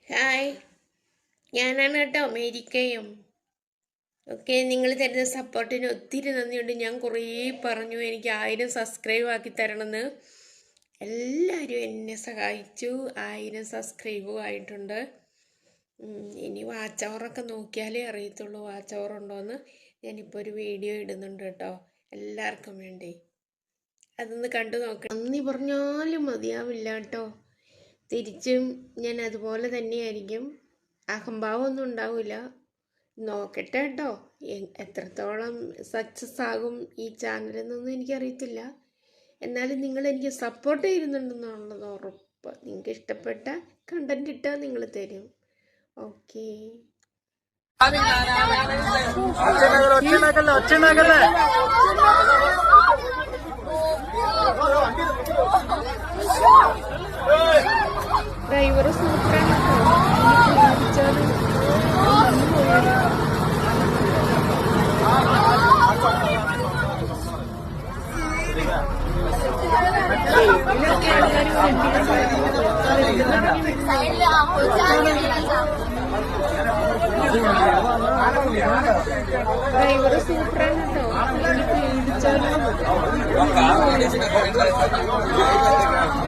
Hi, ഞാനാണ് കേട്ടോ അമേരിക്കയും. ഓക്കെ, നിങ്ങൾ തരുന്ന സപ്പോർട്ടിന് ഒത്തിരി നന്ദിയുണ്ട്. ഞാൻ കുറേ പറഞ്ഞു എനിക്ക് 1000 സബ്സ്ക്രൈബ് ആക്കി തരണമെന്ന്. എല്ലാവരും എന്നെ സഹായിച്ചു. 1000 സബ്സ്ക്രൈബും ആയിട്ടുണ്ട്. ഇനി വാച്ച് അവറൊക്കെ നോക്കിയാലേ അറിയത്തുള്ളൂ വാച്ച് അവർ ഉണ്ടോയെന്ന്. ഞാനിപ്പോൾ ഒരു വീഡിയോ ഇടുന്നുണ്ട് കേട്ടോ, എല്ലാവർക്കും വേണ്ടി. അതൊന്ന് കണ്ടു നോക്കണം. നന്ദി പറഞ്ഞാലും മതിയാവില്ല കേട്ടോ. തിരിച്ചും ഞാൻ അതുപോലെ തന്നെയായിരിക്കും. അഹംഭാവമൊന്നും ഉണ്ടാവില്ല. നോക്കട്ടെ കേട്ടോ എത്രത്തോളം സക്സസ് ആകും ഈ ചാനലെന്നൊന്നും എനിക്കറിയത്തില്ല. എന്നാലും നിങ്ങൾ എനിക്ക് സപ്പോർട്ട് ചെയ്യുന്നുണ്ടെന്നുള്ളത് ഉറപ്പ്. നിങ്ങൾക്ക് ഇഷ്ടപ്പെട്ട കണ്ടന്റ് ഇട്ടാൽ നിങ്ങൾ തരും. ഓക്കെ, ഡ്രൈവർ സൂപ്പറാണ് ഡ്രൈവർ സൂപ്പറാണ് കേട്ടോ.